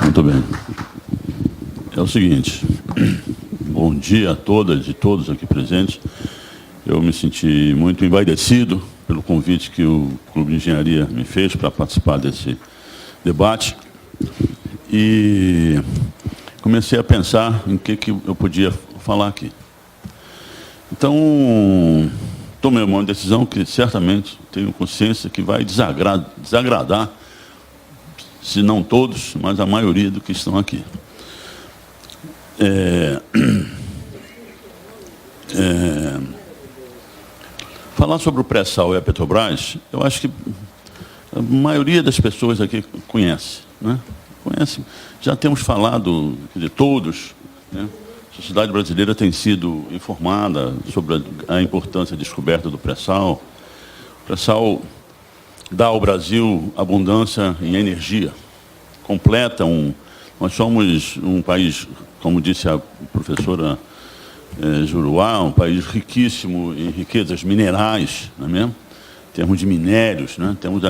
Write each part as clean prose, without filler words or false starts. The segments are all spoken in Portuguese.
Muito bem. É o seguinte, bom dia a todas e todos aqui presentes. Eu me senti muito envaidecido pelo convite que o Clube de Engenharia me fez para participar desse debate e comecei a pensar em que eu podia falar aqui. Então, tomei uma decisão que certamente tenho consciência que vai desagradar, se não todos, mas a maioria do que estão aqui. Falar sobre o pré-sal e a Petrobras, eu acho que a maioria das pessoas aqui conhece, né? Conhece. Já temos falado, quer dizer, todos, né? A sociedade brasileira tem sido informada sobre a importância da descoberta do pré-sal. O pré-sal dá ao Brasil abundância em energia, completa nós somos um país, como disse a professora Juruá, um país riquíssimo em riquezas minerais, não é mesmo? Em termos de minérios, né? Temos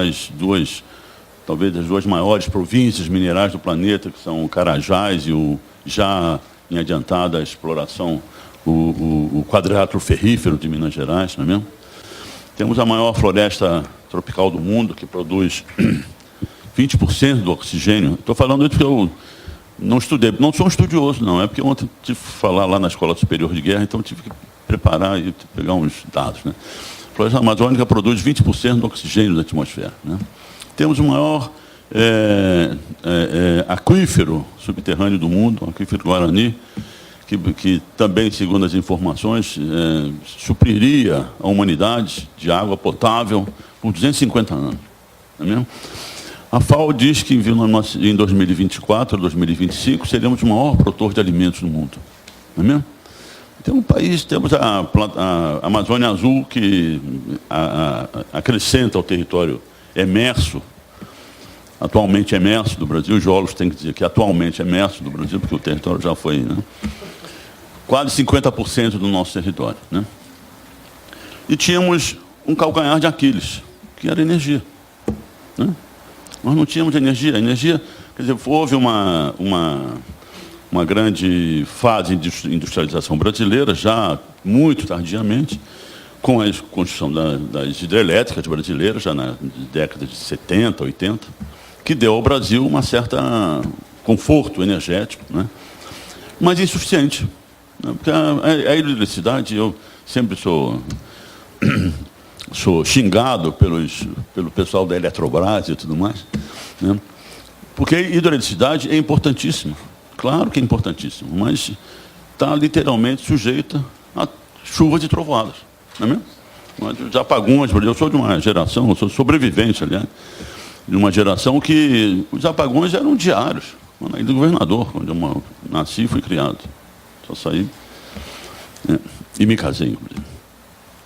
talvez as duas maiores províncias minerais do planeta, que são o Carajás e o já em adiantada exploração, o quadrilátero ferrífero de Minas Gerais, não é mesmo? Temos a maior floresta tropical do mundo, que produz 20% do oxigênio. Estou falando isso porque eu não estudei, não sou um estudioso, não. É porque ontem tive que falar lá na Escola Superior de Guerra, então tive que preparar e pegar uns dados, né? A floresta amazônica produz 20% do oxigênio da atmosfera, né? Temos o maior aquífero subterrâneo do mundo, o aquífero Guarani, que também, segundo as informações, supriria a humanidade de água potável por 250 anos. Não é mesmo? A FAO diz que em 2024, 2025, seremos o maior produtor de alimentos no mundo. Não é mesmo? Tem um país, temos a Amazônia Azul, que acrescenta ao território emerso, atualmente emerso do Brasil. Os geólogos têm que dizer que atualmente emerso do Brasil, porque o território já foi, né? Quase 50% do nosso território, né? E tínhamos um calcanhar de Aquiles, que era energia, né? Nós não tínhamos energia. Quer dizer, houve uma grande fase de industrialização brasileira, já muito tardiamente, com a construção das hidrelétricas brasileiras, já na década de 70, 80, que deu ao Brasil uma certa conforto energético, né? Mas insuficiente, né? Porque a hidroeletricidade, eu sempre sou xingado pelo pessoal da Eletrobras e tudo mais, né? Porque a hidroeletricidade é importantíssima, claro que é importantíssima, mas está literalmente sujeita a chuvas e trovoadas, não é mesmo? Os apagões, eu sou de uma geração, eu sou sobrevivente, aliás, de uma geração que os apagões eram diários. Na Ilha do Governador, onde eu nasci e fui criado. Só saí e me casei, inclusive.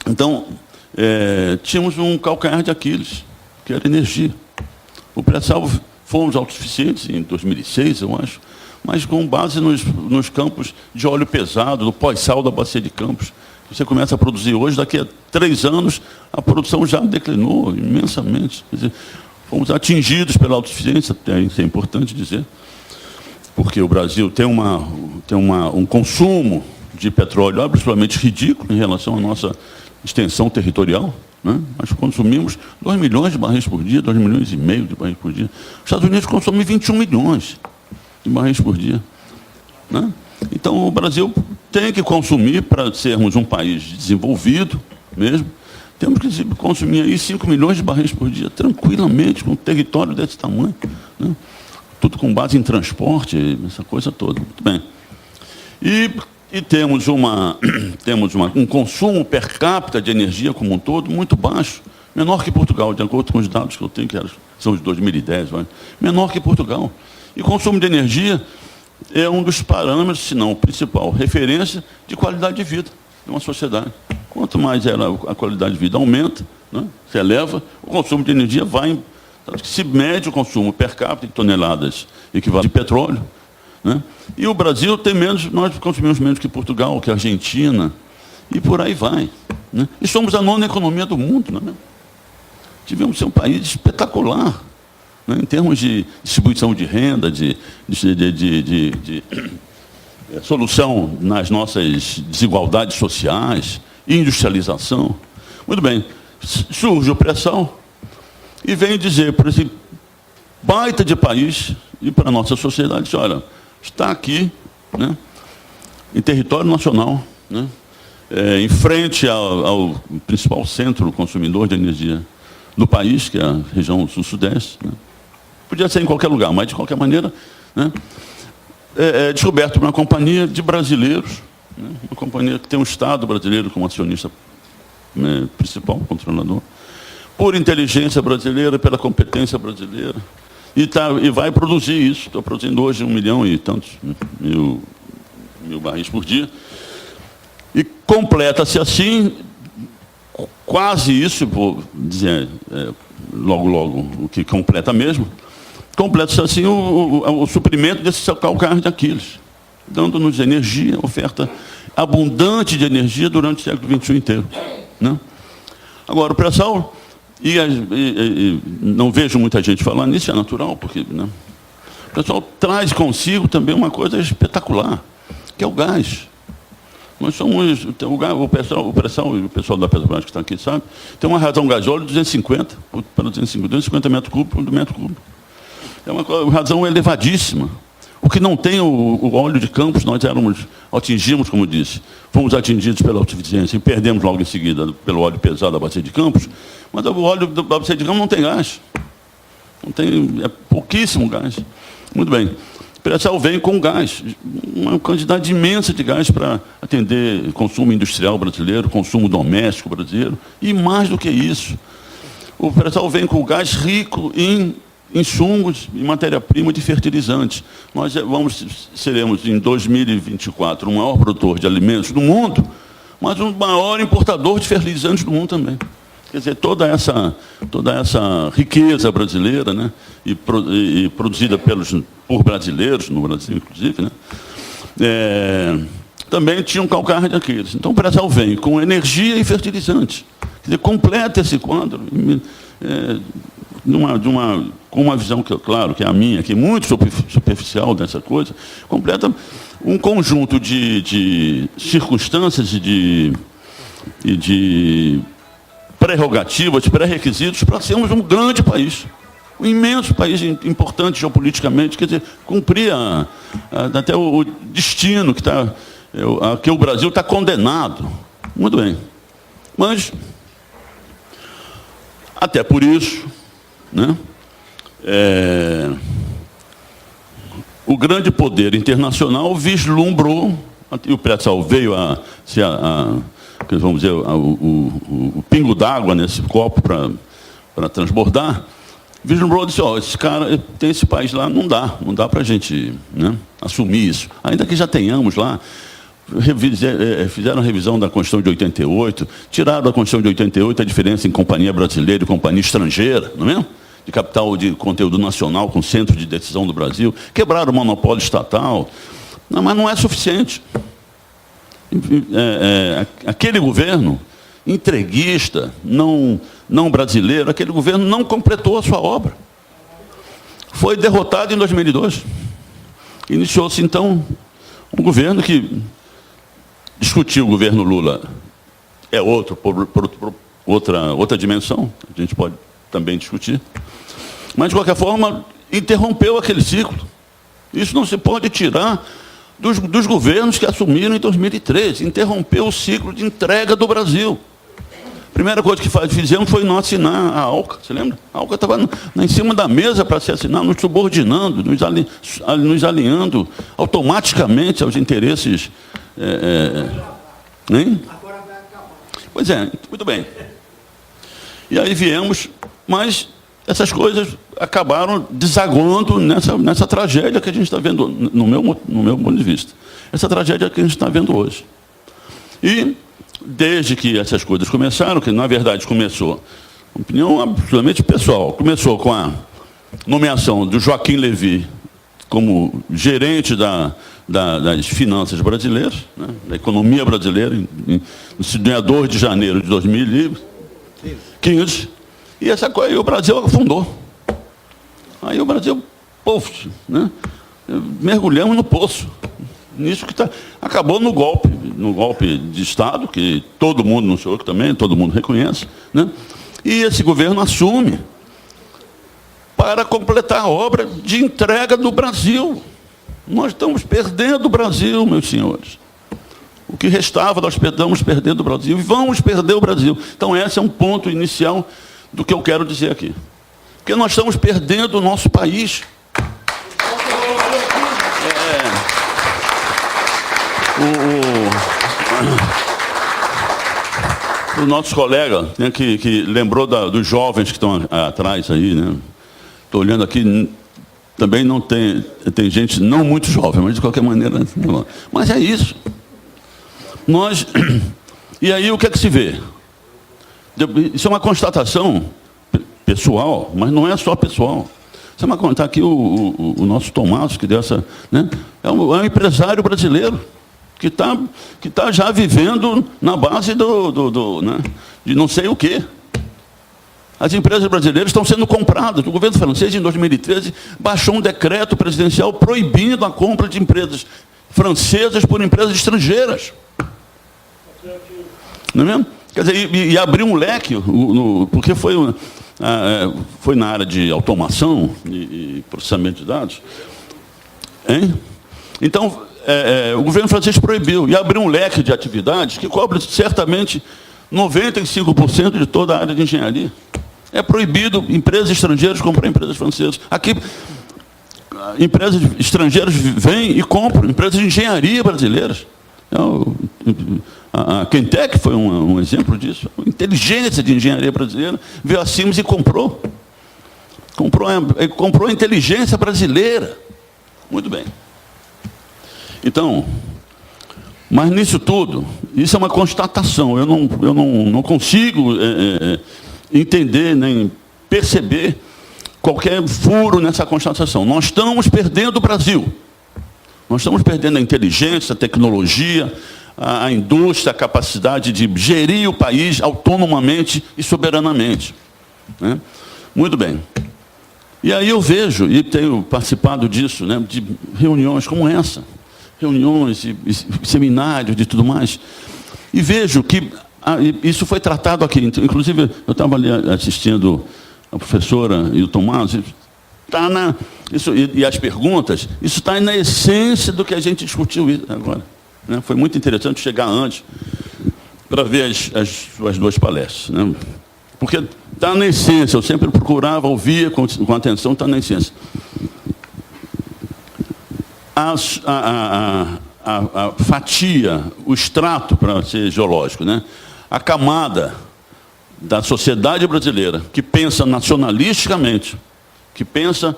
Então, tínhamos um calcanhar de Aquiles, que era energia. O pré-sal fomos autossuficientes em 2006, eu acho, mas com base nos campos de óleo pesado, do pós-sal da Bacia de Campos. Você começa a produzir hoje, daqui a 3 anos, a produção já declinou imensamente. Quer dizer, fomos atingidos pela autossuficiência, isso é importante dizer, porque o Brasil tem um consumo de petróleo absolutamente ridículo em relação à nossa extensão territorial, né? Nós consumimos 2 milhões de barris por dia, 2,5 milhões de barris por dia. Os Estados Unidos consomem 21 milhões de barris por dia, né? Então, o Brasil tem que consumir, para sermos um país desenvolvido mesmo, temos que consumir aí 5 milhões de barris por dia, tranquilamente, com um território desse tamanho, né? Tudo com base em transporte, essa coisa toda. Muito bem. E temos um consumo per capita de energia como um todo muito baixo, menor que Portugal, de acordo com os dados que eu tenho, que são de 2010, menor que Portugal. E consumo de energia é um dos parâmetros, se não o principal, referência de qualidade de vida de uma sociedade. Quanto mais a qualidade de vida aumenta, né, se eleva, o consumo de energia vai. Se mede o consumo per capita em toneladas equivalentes de petróleo, né? E o Brasil tem menos, nós consumimos menos que Portugal, que a Argentina, e por aí vai, né? E somos a 9ª economia do mundo, não é? Tivemos ser um país espetacular, né, em termos de distribuição de renda, de solução nas nossas desigualdades sociais, industrialização. Muito bem, surge o pré-sal e vem dizer para esse baita de país e para a nossa sociedade, olha, está aqui, né, em território nacional, né, em frente ao principal centro consumidor de energia do país, que é a região sul-sudeste. Né. Podia ser em qualquer lugar, mas, de qualquer maneira, né, é descoberto por uma companhia de brasileiros, né, uma companhia que tem um Estado brasileiro como acionista, né, principal, controlador, por inteligência brasileira, pela competência brasileira, e vai produzir isso. Estou produzindo hoje 1 milhão e tantos mil barris por dia, e completa-se assim, quase isso, vou dizer logo o que completa mesmo, completa-se assim o suprimento desse calcanhar de Aquiles, dando-nos energia, oferta abundante de energia durante o século XXI inteiro. Né? Agora, o pré-sal, e não vejo muita gente falar nisso, é natural, porque, né, o pré-sal traz consigo também uma coisa espetacular, que é o gás. Nós somos, o pré-sal e o pessoal da Petrobras que está aqui sabe, tem uma razão gasóleo de 250 metros cúbicos por metro cúbico. É uma razão elevadíssima. O que não tem o óleo de Campos, nós atingimos, como disse, fomos atingidos pela autossuficiência e perdemos logo em seguida pelo óleo pesado da bacia de Campos, mas o óleo da bacia de Campos não tem gás. Não tem, é pouquíssimo gás. Muito bem. O pré-sal vem com gás, uma quantidade imensa de gás para atender consumo industrial brasileiro, consumo doméstico brasileiro, e mais do que isso. O pré-sal vem com gás rico em insumos e matéria-prima de fertilizantes. Nós seremos, em 2024, o maior produtor de alimentos do mundo, mas o maior importador de fertilizantes do mundo também. Quer dizer, toda essa riqueza brasileira, né, e produzida por brasileiros, no Brasil, inclusive, né, também tinha um calcanhar de Aquiles. Então, o pré-sal vem com energia e fertilizantes. Quer dizer, completa esse quadro, com uma visão, claro, que é a minha, que é muito superficial dessa coisa, completa um conjunto de circunstâncias e de prerrogativas, de pré-requisitos para sermos um grande país, um imenso país importante geopoliticamente, quer dizer, cumprir até o destino a que o Brasil está condenado. Muito bem. Mas, até por isso, né, o grande poder internacional vislumbrou, e o pré-sal veio a ser vamos dizer, o pingo d'água nesse copo para transbordar, vislumbrou e disse, esse cara tem esse país lá, não dá para a gente, né, assumir isso. Ainda que já tenhamos lá, fizeram a revisão da Constituição de 88, tiraram da Constituição de 88 a diferença em companhia brasileira e companhia estrangeira, não é mesmo? De capital de conteúdo nacional com centro de decisão do Brasil, quebraram o monopólio estatal, mas não é suficiente. Aquele governo entreguista, não brasileiro, aquele governo não completou a sua obra. Foi derrotado em 2002. Iniciou-se, então, um governo que discutiu o governo Lula. É outra dimensão, a gente pode também discutir. Mas, de qualquer forma, interrompeu aquele ciclo. Isso não se pode tirar dos governos que assumiram em 2013. Interrompeu o ciclo de entrega do Brasil. A primeira coisa que fizemos foi não assinar a ALCA, você lembra? A ALCA estava em cima da mesa para se assinar, nos subordinando, nos alinhando automaticamente aos interesses... Hein? Pois é, muito bem. E aí viemos, mas essas coisas acabaram desaguando nessa tragédia que a gente está vendo, no meu ponto de vista. Essa tragédia que a gente está vendo hoje. E, desde que essas coisas começaram, que na verdade começou, opinião absolutamente pessoal, começou com a nomeação do Joaquim Levy como gerente das finanças brasileiras, né, da economia brasileira, no dia 2 de janeiro de 2015, e essa coisa, o Brasil afundou. Aí o Brasil, né? Mergulhamos no poço. Nisso que acabou no golpe de Estado, que todo mundo anunciou também, todo mundo reconhece, né? E esse governo assume para completar a obra de entrega do Brasil. Nós estamos perdendo o Brasil, meus senhores. O que restava, nós estamos perdendo o Brasil e vamos perder o Brasil. Então, esse é um ponto inicial do que eu quero dizer aqui. Porque nós estamos perdendo o nosso país. O nosso colega, né, que lembrou dos jovens que estão atrás aí, né? Estou olhando aqui, também não tem gente não muito jovem, mas de qualquer maneira. Mas é isso. E aí o que é que se vê? Isso é uma constatação pessoal, mas não é só pessoal. Você vai contar aqui o nosso Tomás, que deu essa, né? É um empresário brasileiro que tá já vivendo na base né, de não sei o quê. As empresas brasileiras estão sendo compradas. O governo francês, em 2013, baixou um decreto presidencial proibindo a compra de empresas francesas por empresas estrangeiras. Não é mesmo? Quer dizer, e abriu um leque, porque foi na área de automação e processamento de dados. Hein? Então, o governo francês proibiu e abriu um leque de atividades que cobre certamente 95% de toda a área de engenharia. É proibido empresas estrangeiras comprar empresas francesas. Aqui, empresas estrangeiras vêm e compram empresas de engenharia brasileiras. A Quentec foi um exemplo disso. A inteligência de engenharia brasileira veio a Siemens e comprou. Comprou a inteligência brasileira. Muito bem. Então, mas nisso tudo, isso é uma constatação. Eu não consigo entender nem perceber qualquer furo nessa constatação. Nós estamos perdendo o Brasil. Nós estamos perdendo a inteligência, a tecnologia, a indústria, a capacidade de gerir o país autonomamente e soberanamente. Né? Muito bem. E aí eu vejo, e tenho participado disso, né, de reuniões como essa, reuniões e seminários e tudo mais, e vejo que isso foi tratado aqui. Inclusive, eu estava ali assistindo a professora e o Tomás, e as perguntas, isso está na essência do que a gente discutiu agora. Né? Foi muito interessante chegar antes para ver as duas palestras. Né? Porque está na essência, eu sempre procurava, ouvia com atenção, está na essência. A fatia, o extrato, para ser geológico, né? A camada da sociedade brasileira que pensa nacionalisticamente, que pensa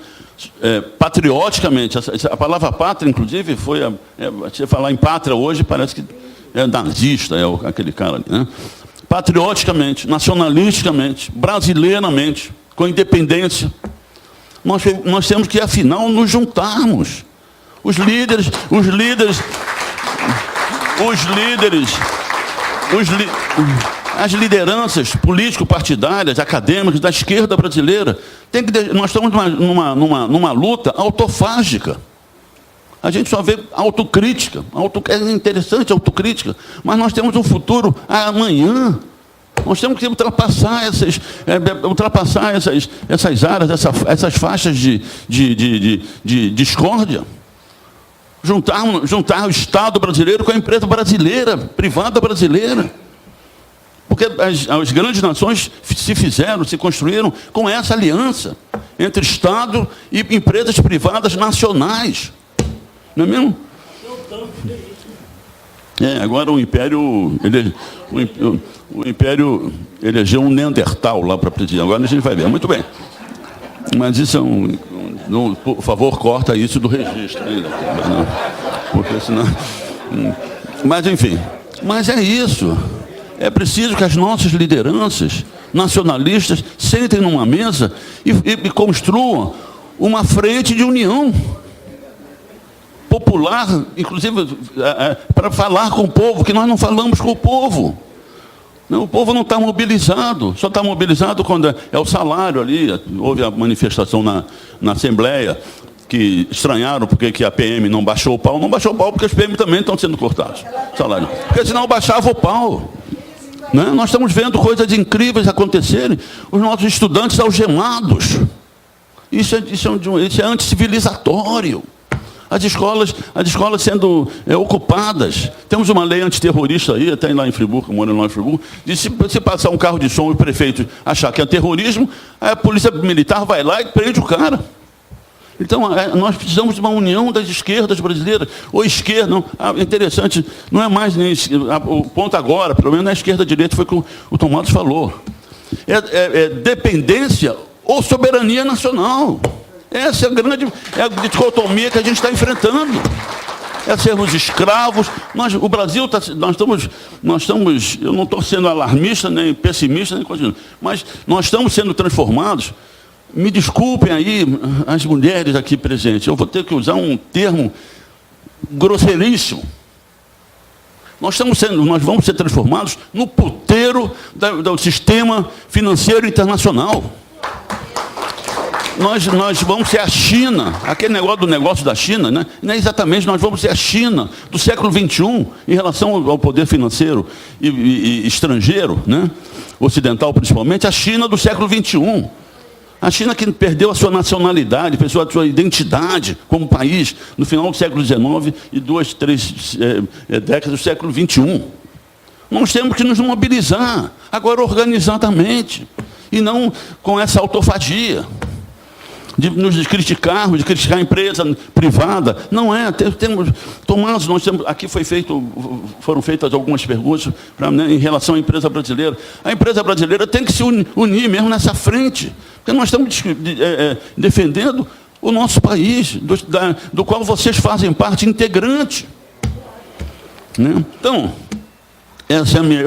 patrioticamente. A palavra pátria, inclusive, você falar em pátria hoje parece que é nazista, aquele cara ali, né? Patrioticamente, nacionalisticamente, brasileiramente, com independência. Nós temos que, afinal, nos juntarmos. As lideranças político-partidárias, acadêmicas da esquerda brasileira, nós estamos numa luta autofágica. A gente só vê autocrítica. É interessante a autocrítica, mas nós temos um futuro amanhã. Nós temos que ultrapassar essas áreas, essas faixas de discórdia. Juntar o Estado brasileiro com a empresa brasileira, privada brasileira. Porque as grandes nações se construíram com essa aliança entre Estado e empresas privadas nacionais. Não é mesmo? Agora o Império elegeu um Neandertal lá para presidir. Agora a gente vai ver. Muito bem. Mas isso é por favor, corta isso do registro ainda. Porque senão... Mas, enfim. Mas é isso. É preciso que as nossas lideranças nacionalistas sentem numa mesa e construam uma frente de união popular, inclusive para falar com o povo, que nós não falamos com o povo. Não, o povo não está mobilizado, só está mobilizado quando é o salário ali. Houve a manifestação na Assembleia, que estranharam porque que a PM não baixou o pau. Não baixou o pau porque as PM também estão sendo cortadas. Salário. Porque senão baixava o pau. Né? Nós estamos vendo coisas incríveis acontecerem. Os nossos estudantes algemados. Isso é anticivilizatório. As escolas sendo ocupadas. Temos uma lei antiterrorista aí, até lá em Friburgo, morando lá em Friburgo, de se passar um carro de som e o prefeito achar que é terrorismo, aí a polícia militar vai lá e prende o cara. Então, nós precisamos de uma união das esquerdas brasileiras. Ou esquerda, não, é interessante, não é mais nem o ponto agora, pelo menos na esquerda-direita, foi o que o Tom Matos falou. É dependência ou soberania nacional. Essa é a dicotomia que a gente está enfrentando. É sermos escravos. O Brasil, nós estamos, eu não estou sendo alarmista, nem pessimista, nem coisa, mas nós estamos sendo transformados. Me desculpem aí as mulheres aqui presentes, eu vou ter que usar um termo grosseiríssimo. Nós vamos ser transformados no puteiro do sistema financeiro internacional. Nós vamos ser a China, aquele negócio da China, né? Não é exatamente, nós vamos ser a China do século XXI em relação ao poder financeiro e estrangeiro, né? Ocidental principalmente, a China do século XXI. A China que perdeu a sua nacionalidade, perdeu a sua identidade como país no final do século XIX e 2, 3 décadas do século XXI. Nós temos que nos mobilizar, agora organizadamente, e não com essa autofagia. De nos criticarmos, de criticar a empresa privada. Não é. Tomás, aqui foram feitas algumas perguntas em relação à empresa brasileira. A empresa brasileira tem que se unir mesmo nessa frente, porque nós estamos defendendo o nosso país, do qual vocês fazem parte integrante. Né? Então, essa é a minha.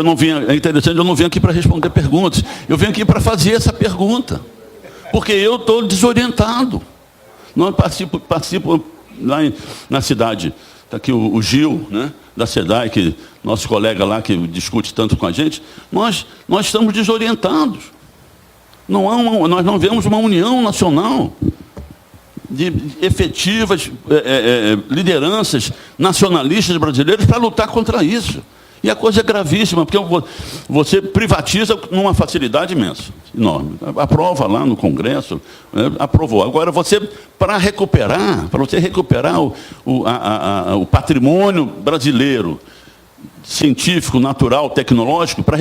É interessante, eu não vim aqui para responder perguntas, eu venho aqui para fazer essa pergunta. Porque eu estou desorientado. Nós participo lá na cidade. Está aqui o Gil, né, da SEDAI, que nosso colega lá que discute tanto com a gente. Nós estamos desorientados. Nós não vemos uma união nacional de efetivas lideranças nacionalistas brasileiras para lutar contra isso. E a coisa é gravíssima, porque você privatiza numa facilidade imensa, enorme. Aprova lá no Congresso, aprovou. Agora, para você recuperar o patrimônio brasileiro, científico, natural, tecnológico, para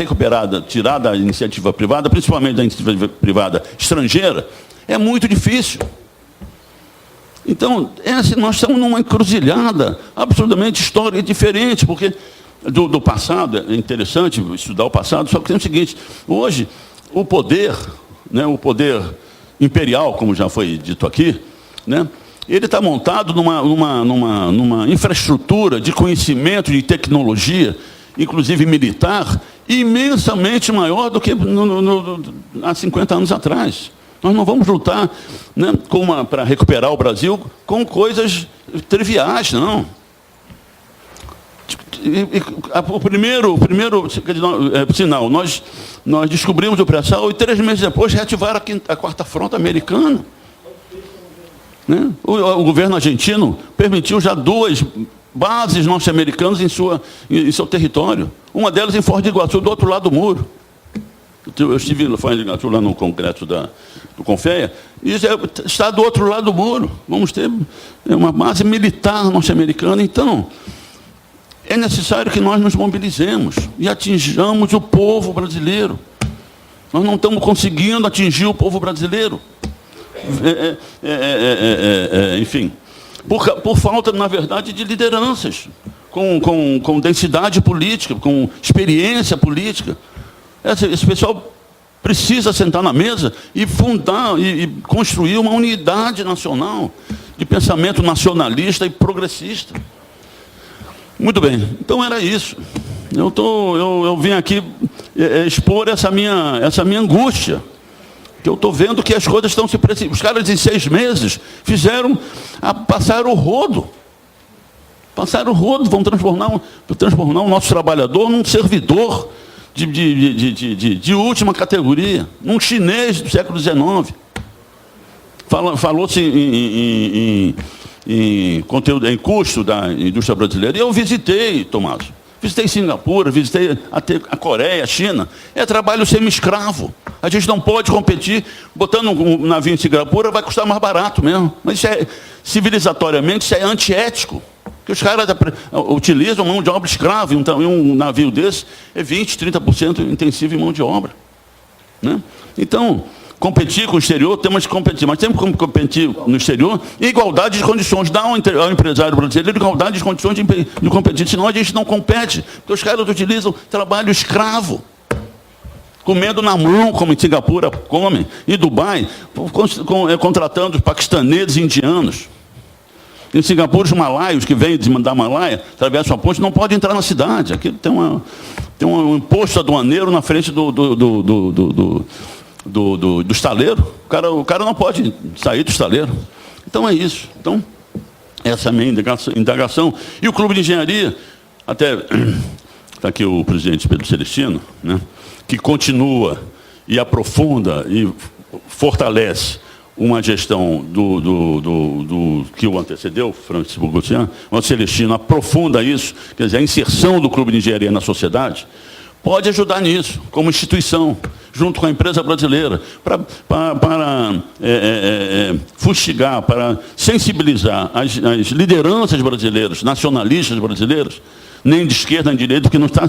tirar da iniciativa privada, principalmente da iniciativa privada estrangeira, é muito difícil. Então, nós estamos numa encruzilhada absolutamente histórica e diferente, porque do passado, é interessante estudar o passado, só que tem o seguinte, hoje, o poder, né, o poder imperial, como já foi dito aqui, né, ele está montado numa infraestrutura de conhecimento, de tecnologia, inclusive militar, imensamente maior do que há 50 anos atrás. Nós não vamos lutar, né, para recuperar o Brasil com coisas triviais, não. O primeiro sinal, nós descobrimos o pré-sal e 3 meses depois reativaram a quarta frota americana. Né? O governo argentino permitiu já 2 bases norte-americanas em seu território. Uma delas em Foz do Iguaçu, do outro lado do muro. Eu estive em Foz do Iguaçu, lá no congresso do Confeia, e está do outro lado do muro. Vamos ter uma base militar norte-americana. Então, é necessário que nós nos mobilizemos e atinjamos o povo brasileiro. Nós não estamos conseguindo atingir o povo brasileiro. Enfim, por falta, na verdade, de lideranças, com densidade política, com experiência política. Esse pessoal precisa sentar na mesa e fundar e construir uma unidade nacional de pensamento nacionalista e progressista. Muito bem, então era isso. Eu vim aqui expor essa minha angústia, que eu estou vendo que as coisas estão se precipitando. Os caras em 6 meses passaram o rodo. Passaram o rodo, vão transformar o nosso trabalhador num servidor de última categoria. Um chinês do século XIX. Falou-se em conteúdo, em custo da indústria brasileira. E eu visitei, Tomás. Visitei Singapura, visitei até a Coreia, a China. É trabalho semi-escravo. A gente não pode competir, botando um navio em Singapura, vai custar mais barato mesmo. Mas isso civilizatoriamente, isso é antiético. Porque os caras utilizam mão de obra escrava, então um navio desse é 20%, 30% intensivo em mão de obra. Né? Então, competir com o exterior, temos que competir, mas temos que competir no exterior em igualdade de condições. Dá ao empresário brasileiro igualdade de condições de competir, senão a gente não compete, porque os caras utilizam trabalho escravo, comendo na mão, como em Singapura comem, e Dubai, contratando os paquistaneses e indianos. Em Singapura, os malaios que vêm da Malaia, atravessam a ponte, não podem entrar na cidade. Aqui tem um imposto aduaneiro na frente do estaleiro. O cara não pode sair do estaleiro. Então é isso. Então, essa é a minha indagação. E o Clube de Engenharia, até está aqui o presidente Pedro Celestino, né, que continua e aprofunda e fortalece uma gestão do que o antecedeu, Francisco Gutian, o Celestino aprofunda isso, quer dizer, a inserção do Clube de Engenharia na sociedade, pode ajudar nisso, como instituição, junto com a empresa brasileira, para fustigar, para sensibilizar as lideranças brasileiras, nacionalistas brasileiros, nem de esquerda nem de direita, porque não está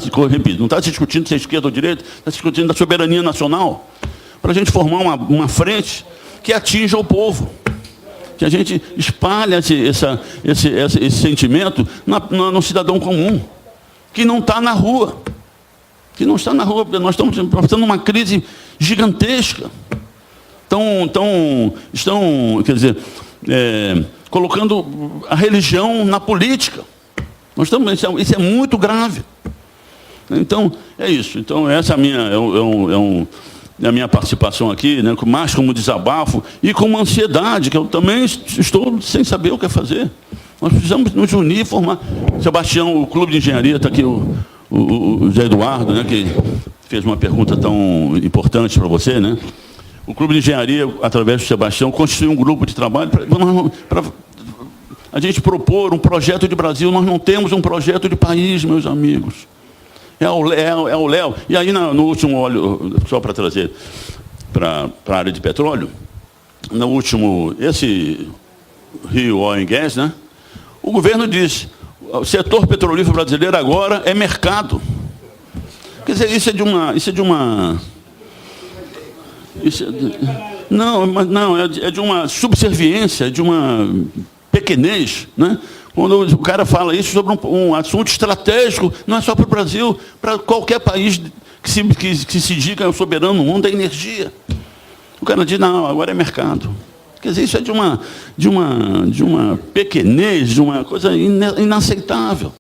se discutindo se é esquerda ou direita, está se discutindo da soberania nacional, para a gente formar uma frente que atinja o povo, que a gente espalhe esse sentimento no cidadão comum, que não está na rua. Que não está na rua, porque nós estamos passando uma crise gigantesca. Estão, quer dizer, colocando a religião na política. Isso é muito grave. Então, é isso. Então, essa é a minha participação aqui, né, mais como desabafo e como ansiedade, que eu também estou sem saber o que fazer. Nós precisamos nos unir e formar. Sebastião, o Clube de Engenharia, está aqui o Zé Eduardo, né, que fez uma pergunta tão importante para você, né? O Clube de Engenharia, através do Sebastião, constituiu um grupo de trabalho para a gente propor um projeto de Brasil. Nós não temos um projeto de país, meus amigos. É o Léo. E aí, no último óleo, só para trazer para a área de petróleo, no último, esse Rio Oil and Gas, né? O governo disse: o setor petrolífero brasileiro agora é mercado. Quer dizer, isso é de uma subserviência, de uma pequenez, né? Quando o cara fala isso sobre um assunto estratégico, não é só para o Brasil, para qualquer país que se diga soberano no mundo, é energia. O cara diz: não, agora é mercado. Quer dizer, isso é de uma pequenez, de uma coisa inaceitável.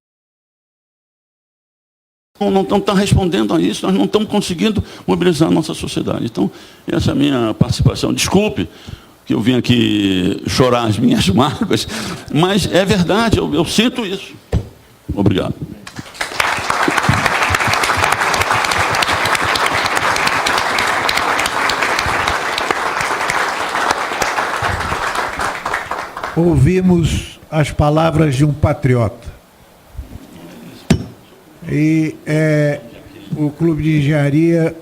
Não estão respondendo a isso, nós não estamos conseguindo mobilizar a nossa sociedade. Então, essa é a minha participação. Desculpe que eu vim aqui chorar as minhas mágoas, mas é verdade, eu sinto isso. Obrigado. Ouvimos as palavras de um patriota. E o Clube de Engenharia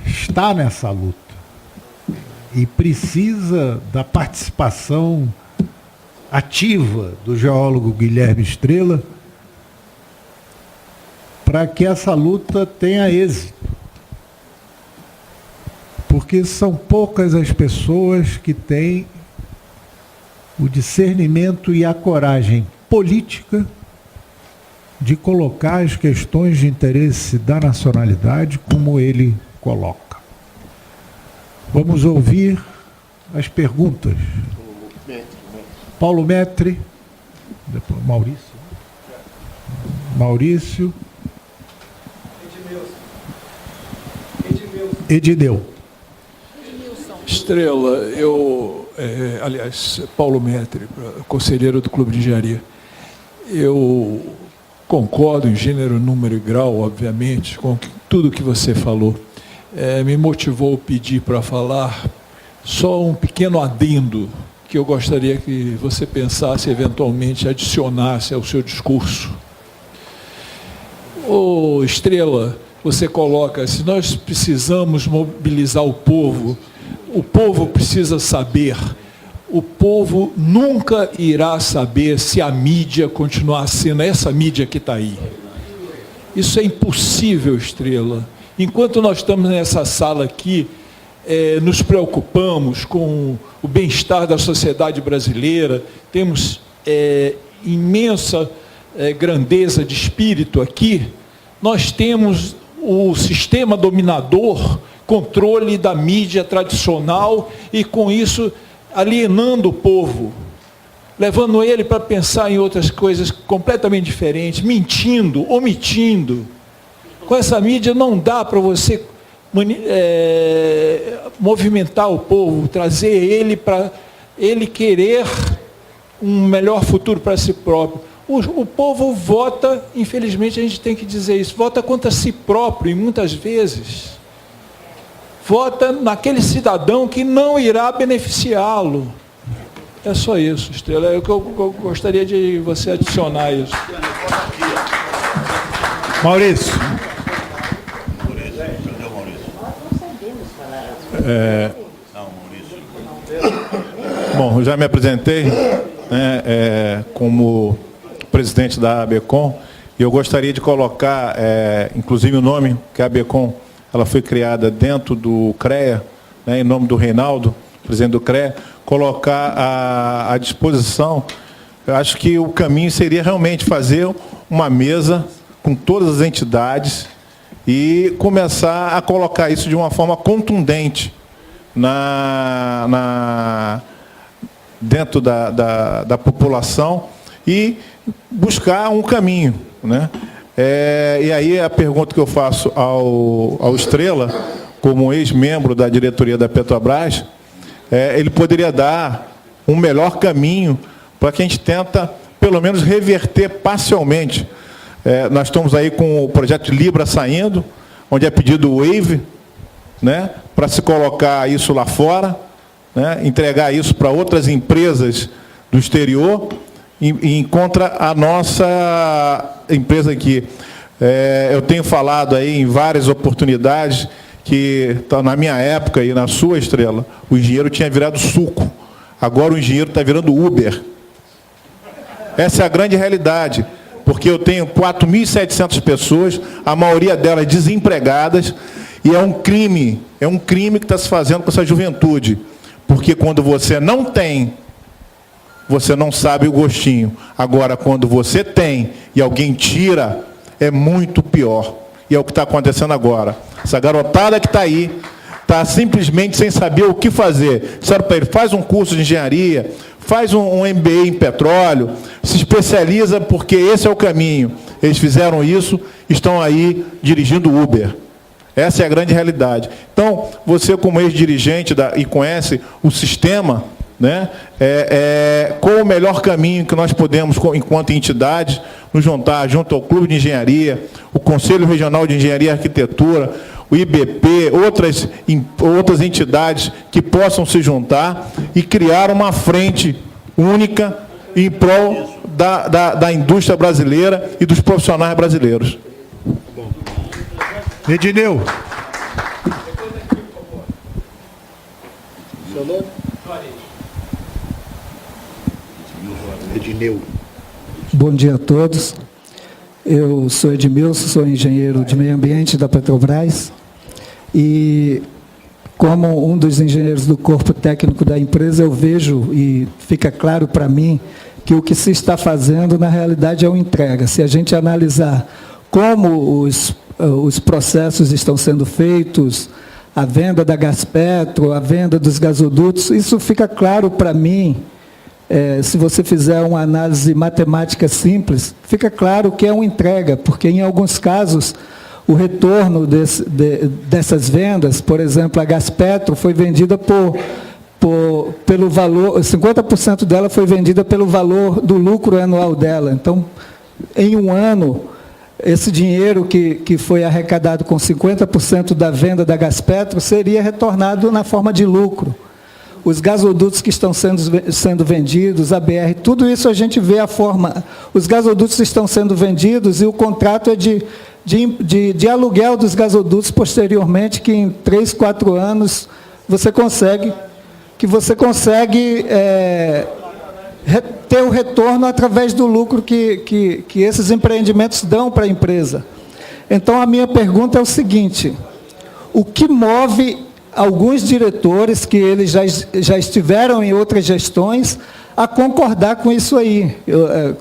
está nessa luta e precisa da participação ativa do geólogo Guilherme Estrela para que essa luta tenha êxito. Porque são poucas as pessoas que têm o discernimento e a coragem política de colocar as questões de interesse da nacionalidade como ele coloca. Vamos ouvir as perguntas. Paulo Metri, depois Maurício. Edileu. Estrela, aliás, Paulo Metri, conselheiro do Clube de Engenharia. Eu concordo em gênero, número e grau, obviamente, com tudo que você falou. Me motivou a pedir para falar só um pequeno adendo que eu gostaria que você pensasse, eventualmente, adicionasse ao seu discurso. Ô, Estrela, você coloca, se nós precisamos mobilizar o povo precisa saber. O povo nunca irá saber se a mídia continuar sendo essa mídia que está aí. Isso é impossível, Estrela. Enquanto nós estamos nessa sala aqui, nos preocupamos com o bem-estar da sociedade brasileira, temos imensa grandeza de espírito aqui, nós temos o sistema dominador, controle da mídia tradicional e, com isso, alienando o povo, levando ele para pensar em outras coisas completamente diferentes, mentindo, omitindo. Com essa mídia não dá para você movimentar o povo, trazer ele para ele querer um melhor futuro para si próprio. O povo vota, infelizmente a gente tem que dizer isso, vota contra si próprio, e muitas vezes vota naquele cidadão que não irá beneficiá-lo. É só isso, Estrela. Eu gostaria de você adicionar isso. Maurício. Bom, eu já me apresentei, né, como presidente da ABECOM, e eu gostaria de colocar, inclusive o nome, que a ABECOM ela foi criada dentro do CREA, né, em nome do Reinaldo, presidente do CREA, colocar à disposição. Eu acho que o caminho seria realmente fazer uma mesa com todas as entidades e começar a colocar isso de uma forma contundente dentro da população e buscar um caminho, né? E aí a pergunta que eu faço ao Estrela, como ex-membro da diretoria da Petrobras, ele poderia dar um melhor caminho para que a gente tenta, pelo menos, reverter parcialmente. Nós estamos aí com o projeto Libra saindo, onde é pedido o waive, né, para se colocar isso lá fora, né, entregar isso para outras empresas do exterior, e contra a nossa empresa aqui. Eu tenho falado aí em várias oportunidades que, na minha época e na sua, Estrela, o engenheiro tinha virado suco. Agora o engenheiro está virando Uber. Essa é a grande realidade, porque eu tenho 4.700 pessoas, a maioria delas desempregadas, e é um crime que está se fazendo com essa juventude, porque quando você não tem, você não sabe o gostinho. Agora, quando você tem e alguém tira, é muito pior. E é o que está acontecendo agora. Essa garotada que está aí, está simplesmente sem saber o que fazer. Disseram para ele, faz um curso de engenharia, faz um MBA em petróleo, se especializa porque esse é o caminho. Eles fizeram isso, estão aí dirigindo Uber. Essa é a grande realidade. Então, você como ex-dirigente e conhece o sistema, né, qual o melhor caminho que nós podemos, enquanto entidade, nos juntar junto ao Clube de Engenharia, o Conselho Regional de Engenharia e Arquitetura, o IBP, outras entidades que possam se juntar e criar uma frente única em prol da indústria brasileira e dos profissionais brasileiros. Edneu. Edneu. Bom dia a todos. Eu sou Edmilson, sou engenheiro de meio ambiente da Petrobras e, como um dos engenheiros do corpo técnico da empresa, eu vejo e fica claro para mim que o que se está fazendo, na realidade, é uma entrega. Se a gente analisar como os processos estão sendo feitos, a venda da Gaspetro, a venda dos gasodutos, isso fica claro para mim. Se você fizer uma análise matemática simples, fica claro que é uma entrega, porque, em alguns casos, o retorno dessas vendas, por exemplo, a Gaspetro foi vendida pelo valor, 50% dela foi vendida pelo valor do lucro anual dela. Então, em um ano, esse dinheiro que foi arrecadado com 50% da venda da Gaspetro seria retornado na forma de lucro. Os gasodutos que estão sendo vendidos, a BR, tudo isso a gente vê a forma. Os gasodutos estão sendo vendidos e o contrato é de aluguel dos gasodutos posteriormente, que em 3, 4 anos você consegue ter o retorno através do lucro que esses empreendimentos dão para a empresa. Então, a minha pergunta é o seguinte: o que move alguns diretores, que eles já estiveram em outras gestões, a concordar com isso aí?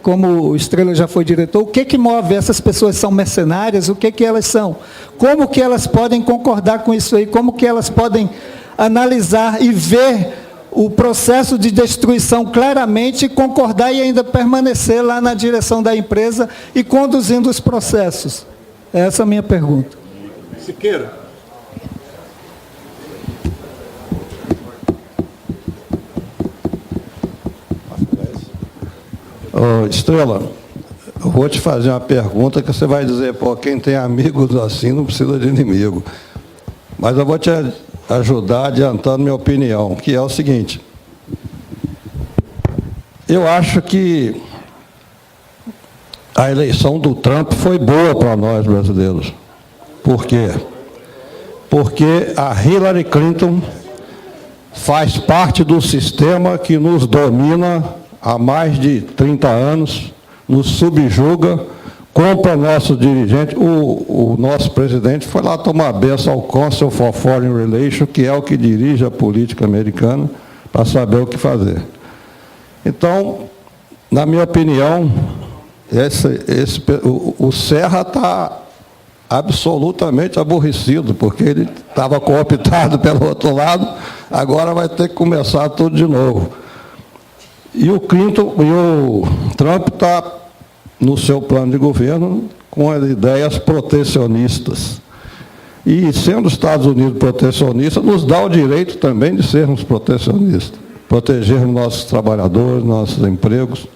Como o Estrela já foi diretor, o que move? Essas pessoas são mercenárias? O que elas são? Como que elas podem concordar com isso aí? Como que elas podem analisar e ver o processo de destruição claramente, concordar e ainda permanecer lá na direção da empresa e conduzindo os processos? Essa é a minha pergunta. Siqueira. Estrela, eu vou te fazer uma pergunta que você vai dizer, pô, quem tem amigos assim não precisa de inimigo. Mas eu vou te ajudar adiantando minha opinião, que é o seguinte: eu acho que a eleição do Trump foi boa para nós brasileiros. Por quê? Porque a Hillary Clinton faz parte do sistema que nos domina há mais de 30 anos, nos subjuga, compra nossos dirigentes. O nosso presidente foi lá tomar benção ao Council for Foreign Relations, que é o que dirige a política americana, para saber o que fazer. Então, na minha opinião, o Serra está absolutamente aborrecido, porque ele estava cooptado pelo outro lado, agora vai ter que começar tudo de novo. E o Trump está no seu plano de governo com as ideias protecionistas. E sendo os Estados Unidos protecionistas, nos dá o direito também de sermos protecionistas, protegermos nossos trabalhadores, nossos empregos.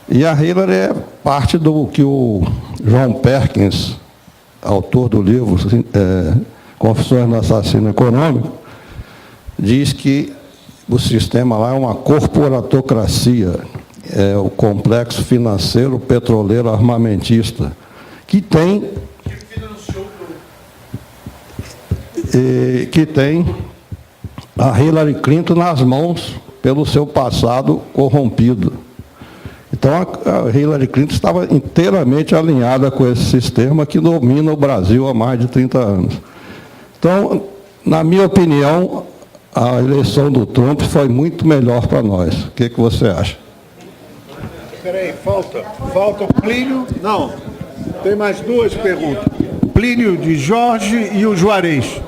E a Hillary é parte do que o John Perkins, autor do livro Confissões do Assassino Econômico, diz que o sistema lá é uma corporatocracia, é o complexo financeiro, petroleiro, armamentista, que tem a Hillary Clinton nas mãos pelo seu passado corrompido. Então, a Hillary Clinton estava inteiramente alinhada com esse sistema que domina o Brasil há mais de 30 anos. Então, na minha opinião, a eleição do Trump foi muito melhor para nós. O que você acha? Espera aí, falta o Plínio. Não, tem mais duas perguntas. Plínio de Jorge e o Juarez.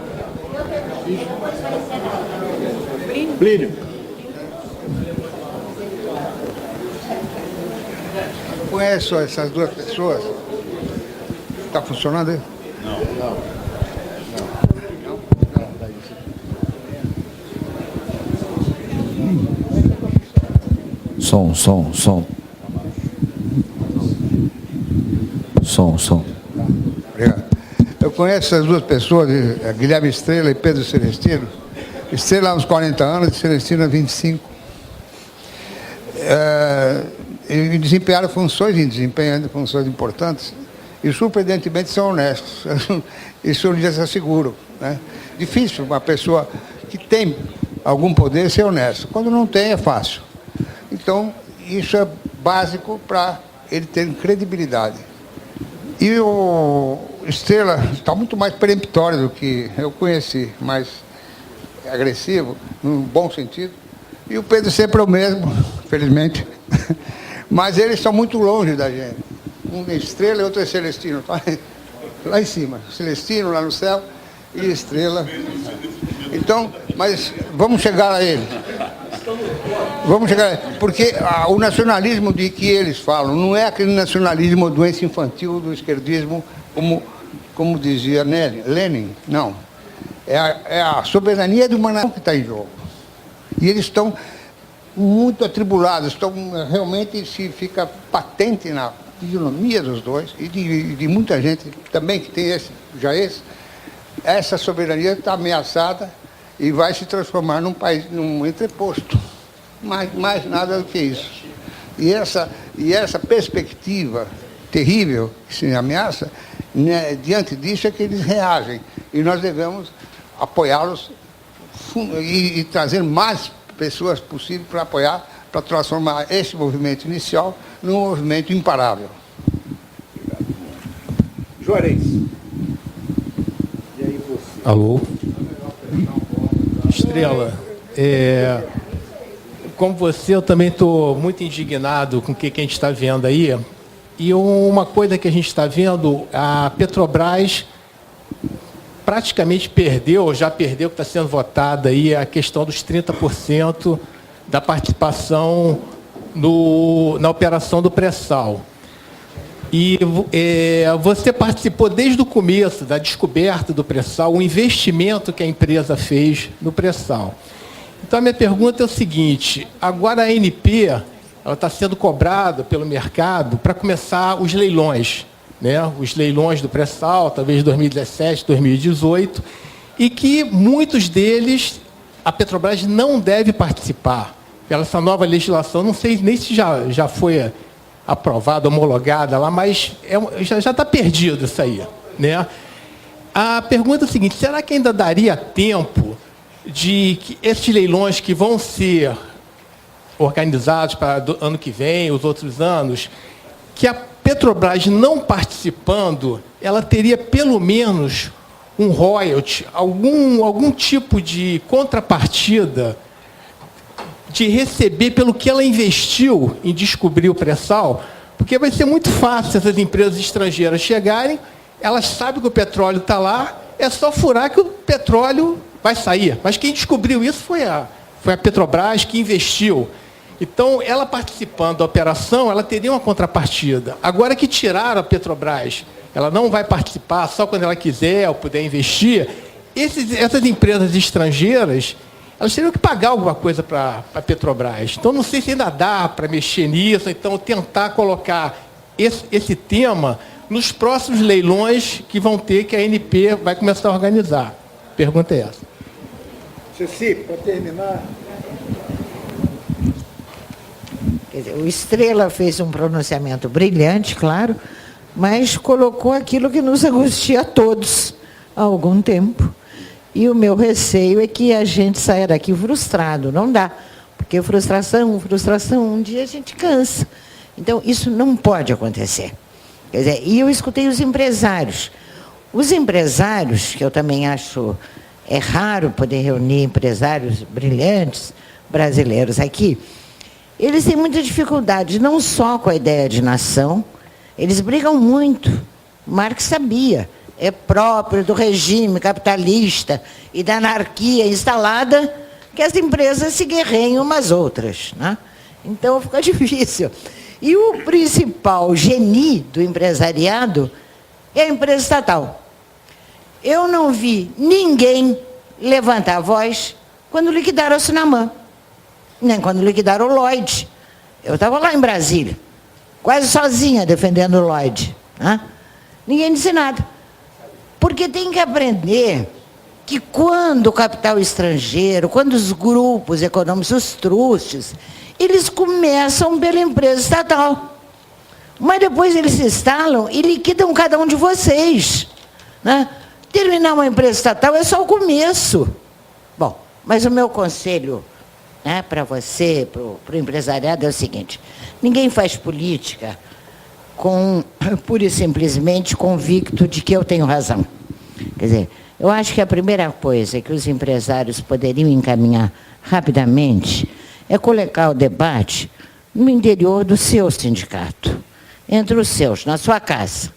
Plínio. Conheço essas duas pessoas? Está funcionando aí? Não. Som. Obrigado. Eu conheço essas duas pessoas, Guilherme Estrela e Pedro Celestino. Estrela há uns 40 anos, Celestino há 25. E desempenharam funções importantes e, surpreendentemente, são honestos. Isso eu lhes asseguro. Né? Difícil uma pessoa que tem algum poder ser honesto. Quando não tem, é fácil. Então, isso é básico para ele ter credibilidade. E o Estrela está muito mais peremptório do que eu conheci, mais agressivo, num bom sentido. E o Pedro sempre é o mesmo, felizmente. Mas eles estão muito longe da gente. Um é Estrela e outro é Celestino. Lá em cima. Celestino, lá no céu, e Estrela. Então, mas vamos chegar a ele. Porque o nacionalismo de que eles falam não é aquele nacionalismo doença infantil do esquerdismo, como dizia Lenin, não. É a soberania de uma nação que está em jogo. E eles estão muito atribulados, realmente se fica patente fisionomia dos dois e de muita gente também que tem essa soberania está ameaçada e vai se transformar num país, num entreposto. Mais nada do que isso. E essa perspectiva terrível que se ameaça, né, diante disso é que eles reagem. E nós devemos apoiá-los e trazer mais pessoas possível para apoiar, para transformar esse movimento inicial num movimento imparável. Juarez. Alô? Estrela, como você, eu também estou muito indignado com o que a gente está vendo aí. E uma coisa que a gente está vendo, a Petrobras praticamente já perdeu, que está sendo votada aí, a questão dos 30% da participação na operação do pré-sal. E você participou desde o começo da descoberta do pré-sal, o investimento que a empresa fez no pré-sal. Então, a minha pergunta é o seguinte, agora a ANP está sendo cobrada pelo mercado para começar os leilões, né? Os leilões do pré-sal, talvez 2017, 2018, e que muitos deles a Petrobras não deve participar pela essa nova legislação. Não sei nem se já foi aprovada, homologada lá, mas já está perdido isso aí, né? A pergunta é a seguinte, será que ainda daria tempo de que esses leilões que vão ser organizados para o ano que vem, os outros anos, que a Petrobras não participando, ela teria pelo menos um royalty, algum tipo de contrapartida de receber pelo que ela investiu em descobrir o pré-sal, porque vai ser muito fácil essas empresas estrangeiras chegarem, elas sabem que o petróleo está lá, é só furar que o petróleo vai sair. Mas quem descobriu isso foi a Petrobras, que investiu. Então, ela participando da operação, ela teria uma contrapartida. Agora que tiraram a Petrobras, ela não vai participar só quando ela quiser ou puder investir, essas empresas estrangeiras, elas teriam que pagar alguma coisa para a Petrobras. Então, não sei se ainda dá para mexer nisso, então tentar colocar esse tema nos próximos leilões que vão ter, que a ANP vai começar a organizar. A pergunta é essa. Ceci, para terminar. Quer dizer, o Estrela fez um pronunciamento brilhante, claro, mas colocou aquilo que nos angustia a todos há algum tempo. E o meu receio é que a gente saia daqui frustrado. Não dá, porque frustração, um dia a gente cansa. Então, isso não pode acontecer. Quer dizer, e eu escutei os empresários. Os empresários, que eu também acho raro poder reunir empresários brilhantes brasileiros aqui, eles têm muita dificuldade, não só com a ideia de nação, eles brigam muito. Marx sabia, é próprio do regime capitalista e da anarquia instalada que as empresas se guerreiem umas outras, né? Então fica difícil. E o principal geni do empresariado é a empresa estatal. Eu não vi ninguém levantar a voz quando liquidaram a Sinamã, nem quando liquidaram o Lloyd. Eu estava lá em Brasília, quase sozinha defendendo o Lloyd, né? Ninguém disse nada. Porque tem que aprender que quando o capital estrangeiro, quando os grupos econômicos, os trustes, eles começam pela empresa estatal. Mas depois eles se instalam e liquidam cada um de vocês, né? Terminar uma empresa estatal é só o começo. Bom, mas o meu conselho, né, para você, para o empresariado, é o seguinte: ninguém faz política pura e simplesmente convicto de que eu tenho razão. Quer dizer, eu acho que a primeira coisa que os empresários poderiam encaminhar rapidamente é colocar o debate no interior do seu sindicato, entre os seus, na sua casa.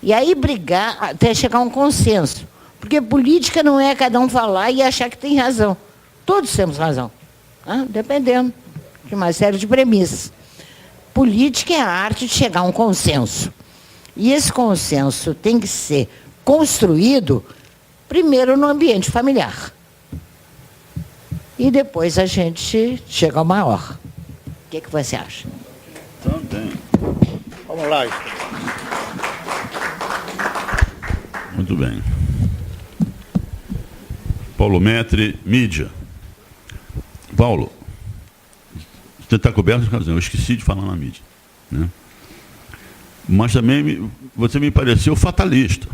E aí brigar até chegar a um consenso. Porque política não é cada um falar e achar que tem razão. Todos temos razão, né? Dependendo de uma série de premissas. Política é a arte de chegar a um consenso. E esse consenso tem que ser construído, primeiro, no ambiente familiar. E depois a gente chega ao maior. O que você acha? Também. Vamos lá. Muito bem. Paulo Metri, mídia. Paulo, você está coberto de razão, eu esqueci de falar na mídia. Né? Mas também você me pareceu fatalista.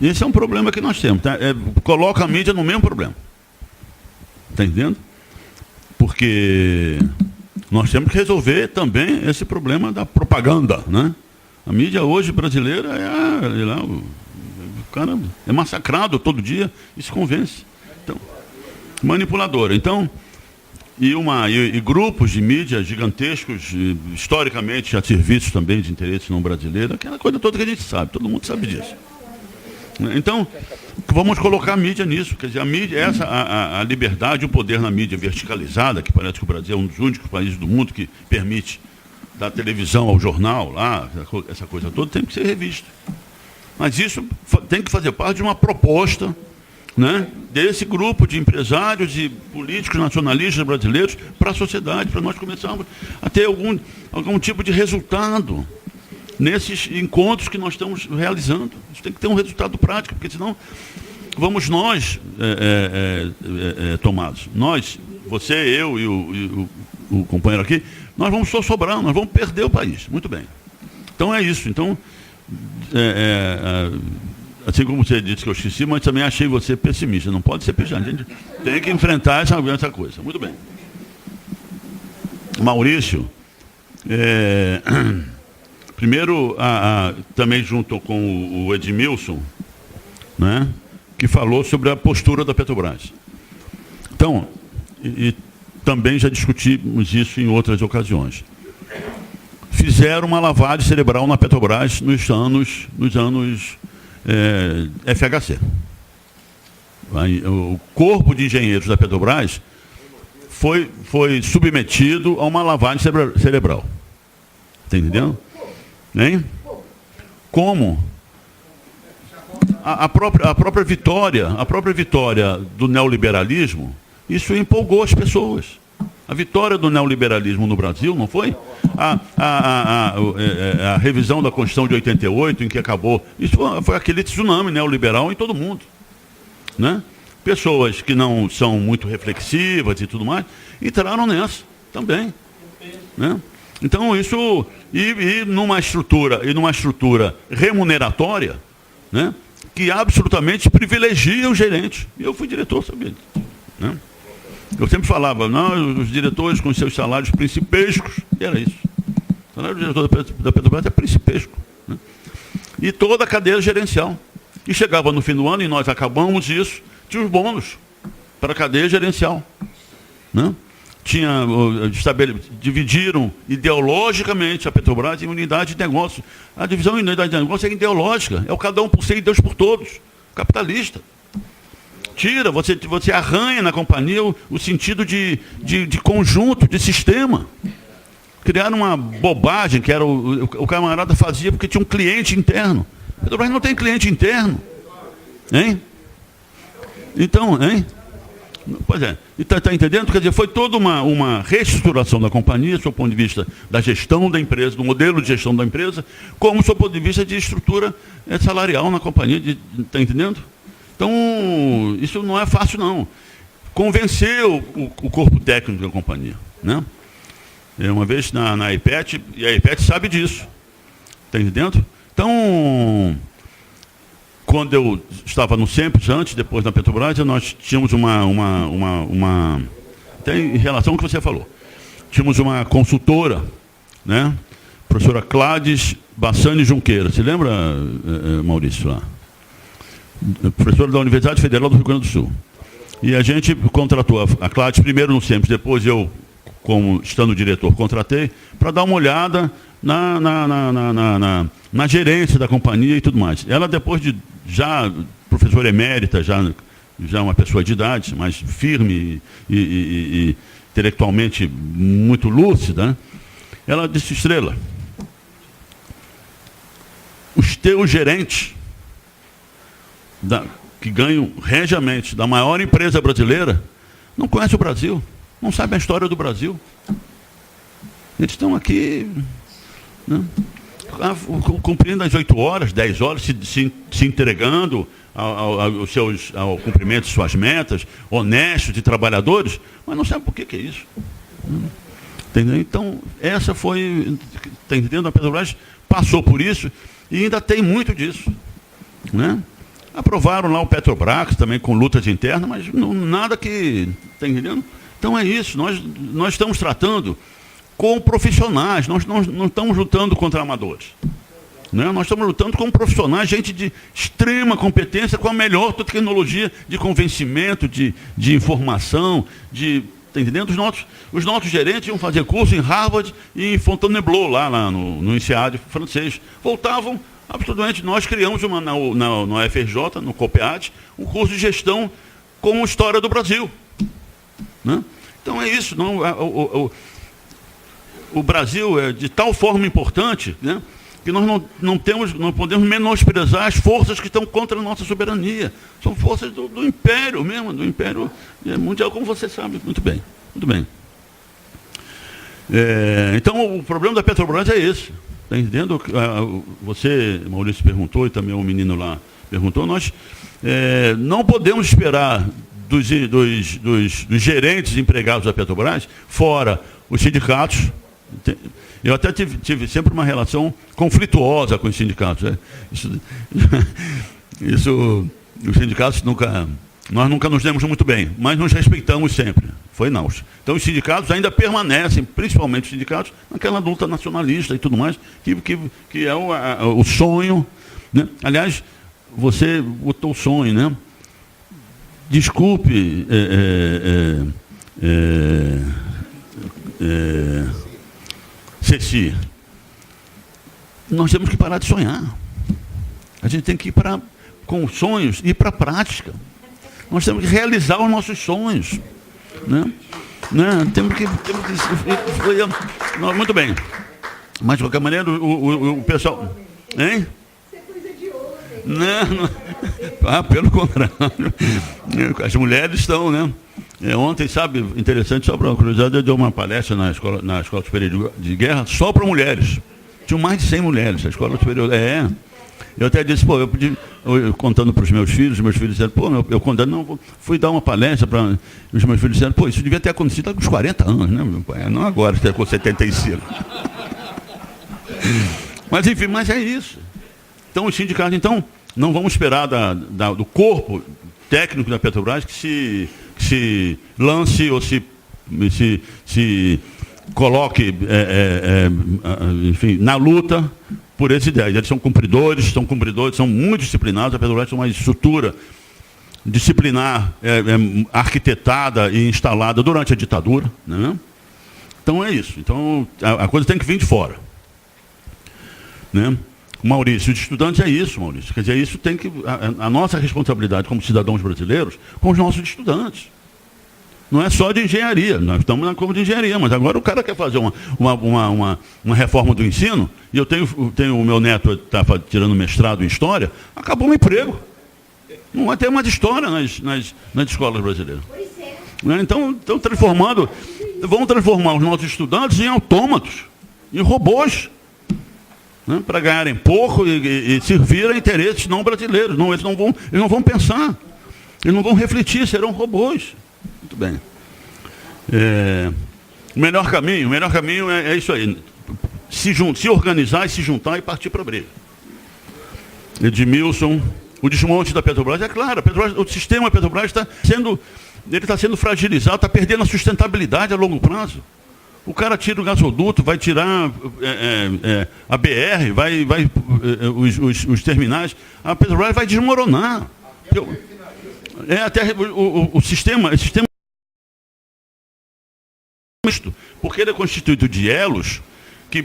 E esse é um problema que nós temos. Tá? Coloca a mídia no mesmo problema. Está entendendo? Porque nós temos que resolver também esse problema da propaganda. Né? A mídia hoje brasileira o cara é massacrado todo dia e se convence. Então, manipuladora. Então, e grupos de mídia gigantescos, historicamente a serviço também de interesse não brasileiro, aquela coisa toda que a gente sabe, todo mundo sabe disso. Então, vamos colocar a mídia nisso. Quer dizer, a mídia, a liberdade, o poder na mídia verticalizada, que parece que o Brasil é um dos únicos países do mundo que permite da televisão ao jornal, lá, essa coisa toda, tem que ser revisto. Mas isso tem que fazer parte de uma proposta, né, desse grupo de empresários e políticos nacionalistas brasileiros para a sociedade, para nós começarmos a ter algum tipo de resultado nesses encontros que nós estamos realizando. Isso tem que ter um resultado prático, porque senão vamos nós tomados. Nós, você, eu e o companheiro aqui, nós vamos só sobrar, nós vamos perder o país. Muito bem. Então é isso. Então, assim como você disse que eu esqueci, mas também achei você pessimista. Não pode ser pessimista. A gente tem que enfrentar essa coisa. Muito bem. Maurício, primeiro, também junto com o Edmilson, né, que falou sobre a postura da Petrobras. Então, e também já discutimos isso em outras ocasiões. Fizeram uma lavagem cerebral na Petrobras nos anos FHC. O corpo de engenheiros da Petrobras foi submetido a uma lavagem cerebral. Está entendendo? Hein? Como a própria vitória do neoliberalismo, isso empolgou as pessoas. A vitória do neoliberalismo no Brasil, não foi? A revisão da Constituição de 88, em que acabou. Isso foi aquele tsunami neoliberal em todo mundo. Né? Pessoas que não são muito reflexivas e tudo mais, entraram nessa também. Né? Então, isso. E numa estrutura remuneratória, né, que absolutamente privilegia o gerente. Eu fui diretor, sabia? Né? Eu sempre falava, não, os diretores com seus salários principescos, e era isso. O salário do diretor da Petrobras é principesco. Né? E toda a cadeia gerencial. E chegava no fim do ano, e nós acabamos isso, tinha os bônus para a cadeia gerencial. Né? Dividiram ideologicamente a Petrobras em unidade de negócio. A divisão em unidade de negócio é ideológica, é o cada um por si e Deus por todos, capitalista. Tira, você arranha na companhia o sentido de conjunto, de sistema. Criaram uma bobagem que era o camarada fazia porque tinha um cliente interno. A Petrobras não tem cliente interno. Hein? Então, hein? Pois é. Está entendendo? Quer dizer, foi toda uma reestruturação da companhia, do seu ponto de vista da gestão da empresa, do modelo de gestão da empresa, como do seu ponto de vista de estrutura salarial na companhia. Está entendendo? Então, isso não é fácil, não. Convencer o corpo técnico da companhia. Né? Uma vez na IPET, e a IPET sabe disso. Está entendendo? Então, quando eu estava no Sempre, antes, depois na Petrobras, nós tínhamos até em relação ao que você falou, tínhamos uma consultora, né? Professora Cláudia Bassani Junqueira. Se lembra, Maurício, lá? Professora da Universidade Federal do Rio Grande do Sul. E a gente contratou a Cláudia primeiro no Sempre, depois eu, como estando diretor, contratei para dar uma olhada na gerência da companhia e tudo mais. Ela, depois de já professora emérita, já uma pessoa de idade, mais firme e intelectualmente muito lúcida, né? Ela disse: Estrela, os teus gerentes que ganham regiamente da maior empresa brasileira não conhecem o Brasil, não sabem a história do Brasil. Eles estão aqui né? Cumprindo as 8 horas, 10 horas, se entregando ao cumprimento de suas metas, honestos de trabalhadores, mas não sabe por que é isso. Entendeu? Então, essa foi, está entendendo? A Petrobras passou por isso e ainda tem muito disso, né? Aprovaram lá o Petrobras também com lutas internas, mas nada que, está entendendo? Então é isso, nós estamos tratando com profissionais, nós não estamos lutando contra amadores, né? Nós estamos lutando com profissionais, gente de extrema competência, com a melhor tecnologia de convencimento, de informação, está entendendo? Os nossos gerentes iam fazer curso em Harvard e em Fontainebleau, lá no INSEAD francês. Voltavam, absolutamente, nós criamos no FRJ, no COPEAD, um curso de gestão com história do Brasil, né? Então é isso, o Brasil é de tal forma importante, né, que nós não podemos menosprezar as forças que estão contra a nossa soberania. São forças do império mesmo, do império mundial, como você sabe muito bem. Muito bem. Então, o problema da Petrobras é esse. Está entendendo? Você, Maurício, perguntou, e também o menino lá perguntou, nós não podemos esperar dos gerentes empregados da Petrobras, fora os sindicatos. Eu até tive sempre uma relação conflituosa com os sindicatos, né? Isso, os sindicatos nós nunca nos demos muito bem, mas nos respeitamos sempre. Foi não. Então os sindicatos ainda permanecem, principalmente os sindicatos, naquela luta nacionalista e tudo mais, que é o sonho, né? Aliás, você botou o sonho, né? Desculpe, Ceci, nós temos que parar de sonhar. A gente tem que ir com sonhos e ir para a prática. Nós temos que realizar os nossos sonhos, né? Temos que muito bem. Mas de qualquer maneira o pessoal, hein? Isso é coisa de homem. Não. Pelo contrário. As mulheres estão, né? Ontem, sabe, interessante, só para uma curiosidade, eu dei uma palestra na Escola Superior de Guerra só para mulheres. Tinham mais de 100 mulheres, a Escola Superior. Eu até disse, contando para os meus filhos disseram, fui dar uma palestra para os meus filhos, disseram, isso devia ter acontecido há uns 40 anos, né, meu pai? Não agora, você com 75. Mas, enfim, é isso. Então, os sindicatos, não vamos esperar do corpo técnico da Petrobras que se lance ou se coloque, enfim, na luta por essa ideia. Eles são cumpridores, são muito disciplinados. A Petrobras tem uma estrutura disciplinar arquitetada e instalada durante a ditadura, né? Então é isso. Então a coisa tem que vir de fora, né? Maurício, os estudantes é isso, Maurício. Quer dizer, isso tem que... A nossa responsabilidade como cidadãos brasileiros com os nossos estudantes. Não é só de engenharia, nós estamos na curva de engenharia, mas agora o cara quer fazer uma reforma do ensino, e eu tenho o meu neto está tirando mestrado em História, acabou o emprego. Não vai ter mais história nas escolas brasileiras. Pois é. Então, vão transformar os nossos estudantes em autômatos, em robôs, né, para ganharem pouco e servir a interesses não brasileiros. Eles não vão pensar, eles não vão refletir, serão robôs. Muito bem. O melhor caminho é isso aí. Se organizar e se juntar e partir para a briga. Edmilson, o desmonte da Petrobras, é claro, o sistema Petrobras está sendo fragilizado, está perdendo a sustentabilidade a longo prazo. O cara tira o gasoduto, vai tirar a BR, os terminais, a Petrobras vai desmoronar. O sistema porque ele é constituído de elos que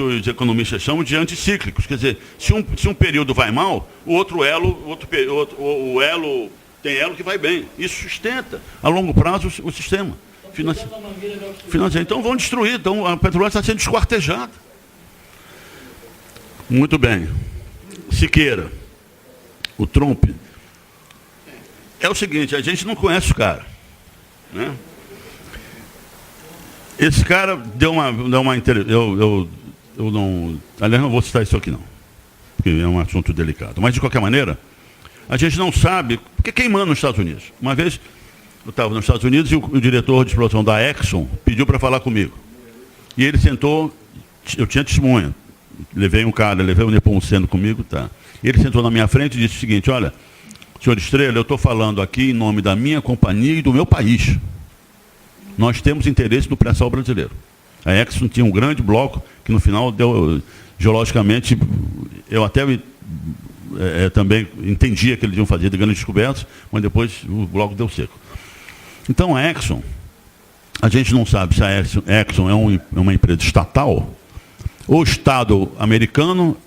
os economistas chamam de anticíclicos. Quer dizer, se um período vai mal, tem elo que vai bem. Isso sustenta a longo prazo o sistema financeiro. Então vão destruir. Então a Petrobras está sendo esquartejada. Muito bem. Siqueira, o Trump. É o seguinte, a gente não conhece o cara, né? Esse cara deu uma eu aliás, não vou citar isso aqui não, porque é um assunto delicado. Mas, de qualquer maneira, a gente não sabe, porque quem manda nos Estados Unidos? Uma vez, eu estava nos Estados Unidos e o diretor de exploração da Exxon pediu para falar comigo. E ele sentou, eu tinha testemunha, levei o Nepomuceno comigo, tá? Ele sentou na minha frente e disse o seguinte: olha, senhor Estrela, eu estou falando aqui em nome da minha companhia e do meu país. Nós temos interesse no pré-sal brasileiro. A Exxon tinha um grande bloco que no final deu, geologicamente, eu até também entendia que eles iam fazer de grandes descobertas, mas depois o bloco deu seco. Então a Exxon, a gente não sabe se a Exxon é uma empresa estatal ou o Estado americano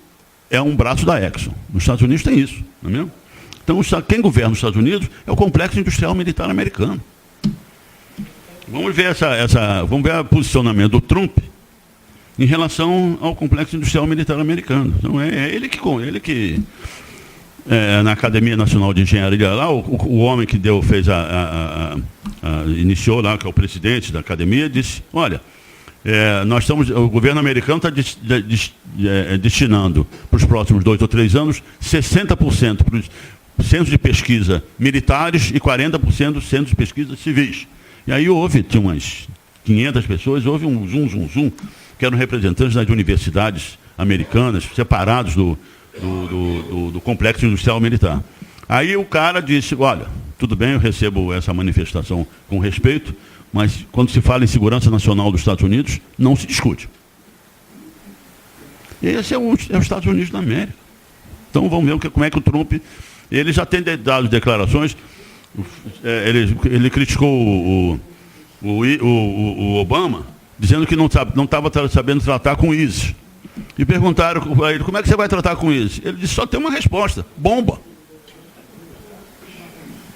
é um braço da Exxon. Nos Estados Unidos tem isso, não é mesmo? Então, quem governa os Estados Unidos é o complexo industrial militar americano. Vamos ver vamos ver o posicionamento do Trump em relação ao complexo industrial militar americano. Então, é ele que na Academia Nacional de Engenharia lá, o homem que iniciou lá, que é o presidente da academia, disse: olha, o governo americano está destinando para os próximos 2 ou 3 anos 60% para os centros de pesquisa militares e 40% dos centros de pesquisa civis. E aí tinha umas 500 pessoas, houve um zoom, que eram representantes das universidades americanas, separados do complexo industrial militar. Aí o cara disse: olha, tudo bem, eu recebo essa manifestação com respeito, mas quando se fala em segurança nacional dos Estados Unidos, não se discute. E esse é os Estados Unidos da América. Então vamos ver como é que o Trump... Ele já tem dado declarações, ele criticou o Obama, dizendo que não estava sabendo tratar com o ISIS. E perguntaram a ele: como é que você vai tratar com o ISIS? Ele disse: só tem uma resposta: bomba.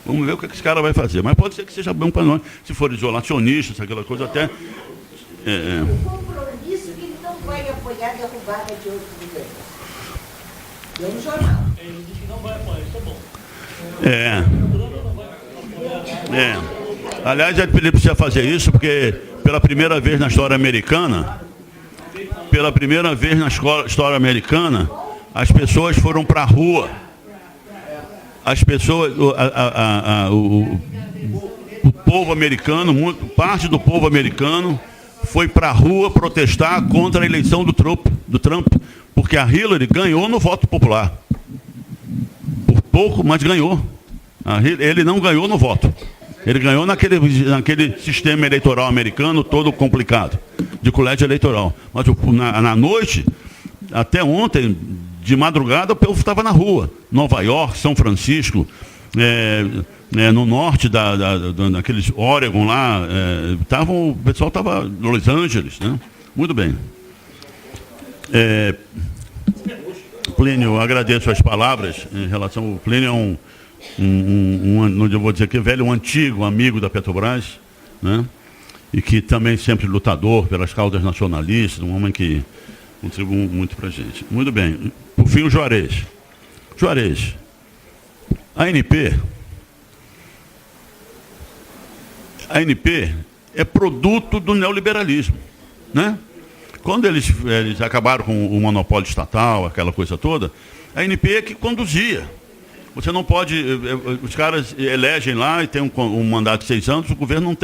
Vamos ver o que esse cara vai fazer. Mas pode ser que seja bom para nós, se for isolacionista, aquela coisa até... Um compromisso que ele não vai apoiar a derrubada de outro governo. Deu no jornal. Ele disse que não vai apoiar, isso é bom. Aliás, ele precisa fazer isso porque, pela primeira vez na história americana, as pessoas foram para a rua. As pessoas, o povo americano, parte do povo americano foi para a rua protestar contra a eleição do Trump, porque a Hillary ganhou no voto popular. Por pouco, mas ganhou. Ele não ganhou no voto. Ele ganhou naquele sistema eleitoral americano todo complicado, de colégio eleitoral. Mas na noite, até ontem, de madrugada, o povo estava na rua. Nova York, São Francisco, no norte daqueles Oregon lá, o pessoal estava em Los Angeles, né? Muito bem. Plínio, eu agradeço as palavras em relação ao Plínio, eu vou dizer que velho, um antigo amigo da Petrobras, né? E que também sempre lutador pelas causas nacionalistas, um homem que contribuiu muito para a gente. Muito bem. Por fim, o Juarez. Juarez, a ANP é produto do neoliberalismo, né? Quando eles acabaram com o monopólio estatal, aquela coisa toda, a ANP é que conduzia. Você não pode... Os caras elegem lá e tem um mandato de 6 anos, o governo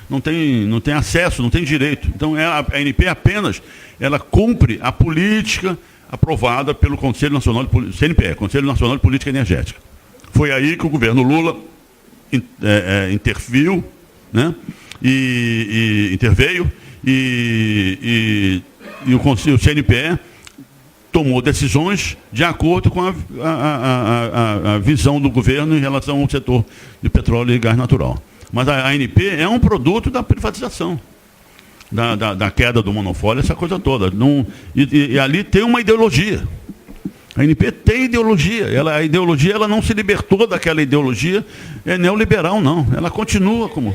não tem acesso, não tem direito. Então, a ANP apenas, ela cumpre a política aprovada pelo Conselho Nacional de CNPE, Conselho Nacional de Política Energética. Foi aí que o governo Lula interveio, né? Interveio e o CNPE tomou decisões de acordo com a visão do governo em relação ao setor de petróleo e gás natural. Mas a ANP é um produto da privatização, da queda do monopólio, essa coisa toda. E ali tem uma ideologia. A ANP tem ideologia. A ideologia ela não se libertou daquela ideologia neoliberal, não. Ela continua como...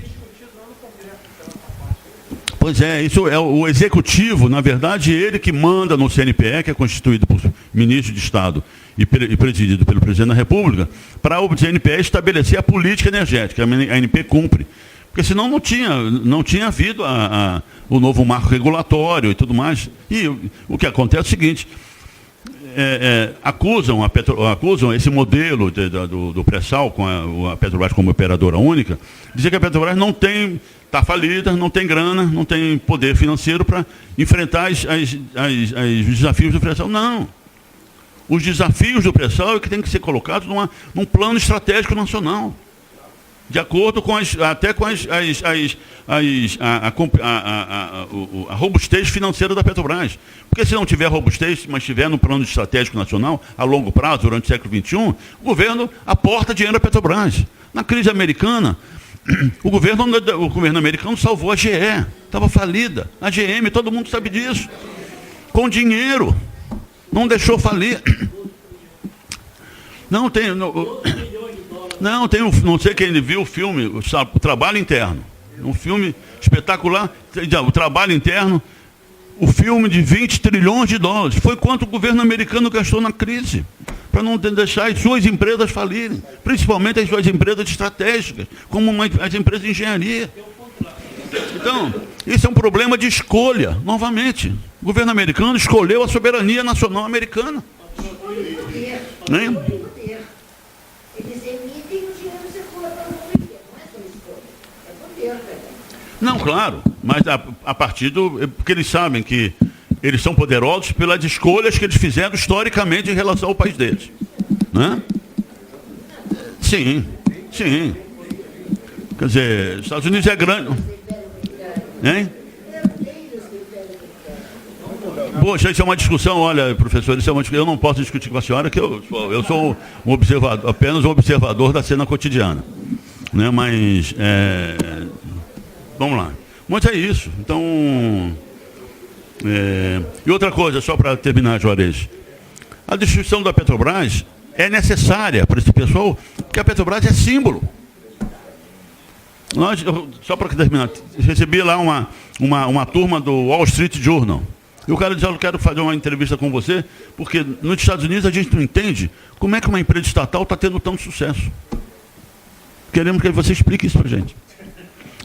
Pois é, isso é o executivo, na verdade, ele que manda no CNPE, que é constituído por ministro de Estado e presidido pelo presidente da República, para o CNPE estabelecer a política energética. A ANP cumpre. Porque senão não tinha havido o novo marco regulatório e tudo mais. E o que acontece é o seguinte, acusam esse modelo do pré-sal com a Petrobras como operadora única, dizer que a Petrobras está falida, não tem grana, não tem poder financeiro para enfrentar os desafios do pré-sal. Não. Os desafios do pré-sal é que tem que ser colocados num plano estratégico nacional, de acordo com a robustez financeira da Petrobras. Porque se não tiver robustez, mas estiver no plano estratégico nacional, a longo prazo, durante o século XXI, o governo aporta dinheiro à Petrobras. Na crise americana, o governo americano salvou a GE, estava falida. A GM, todo mundo sabe disso. Com dinheiro. Não deixou falir. Não sei quem viu o filme, o Trabalho Interno. Um filme espetacular. O Trabalho Interno, o filme de 20 trilhões de dólares. Foi quanto o governo americano gastou na crise, para não deixar as suas empresas falirem, principalmente as suas empresas estratégicas, como as empresas de engenharia. Então, isso é um problema de escolha, novamente. O governo americano escolheu a soberania nacional americana. Né? Eles emitem o dinheiro circula para o mundo inteiro. Não é só escolha, é poder também. Não, claro, mas a partir do... Porque eles sabem que eles são poderosos pelas escolhas que eles fizeram historicamente em relação ao país deles. Né? Sim. Quer dizer, os Estados Unidos é grande... Hein? Poxa, isso é uma discussão, olha, professor, isso é uma discussão, eu não posso discutir com a senhora, que eu sou um observador, apenas um observador da cena cotidiana. Né? Mas, vamos lá. Mas é isso. Então, e outra coisa, só para terminar, Juarez, a destruição da Petrobras é necessária para esse pessoal, porque a Petrobras é símbolo. Só para terminar, recebi lá uma turma do Wall Street Journal. E o cara disse, eu quero fazer uma entrevista com você, porque nos Estados Unidos a gente não entende como é que uma empresa estatal está tendo tanto sucesso. Queremos que você explique isso para a gente.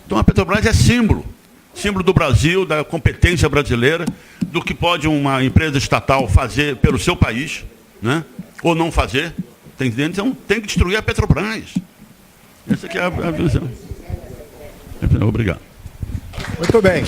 Então a Petrobras é símbolo do Brasil, da competência brasileira, do que pode uma empresa estatal fazer pelo seu país, né? Ou não fazer. Tá entendendo? Então tem que destruir a Petrobras. Essa aqui é a visão. Obrigado. Muito bem.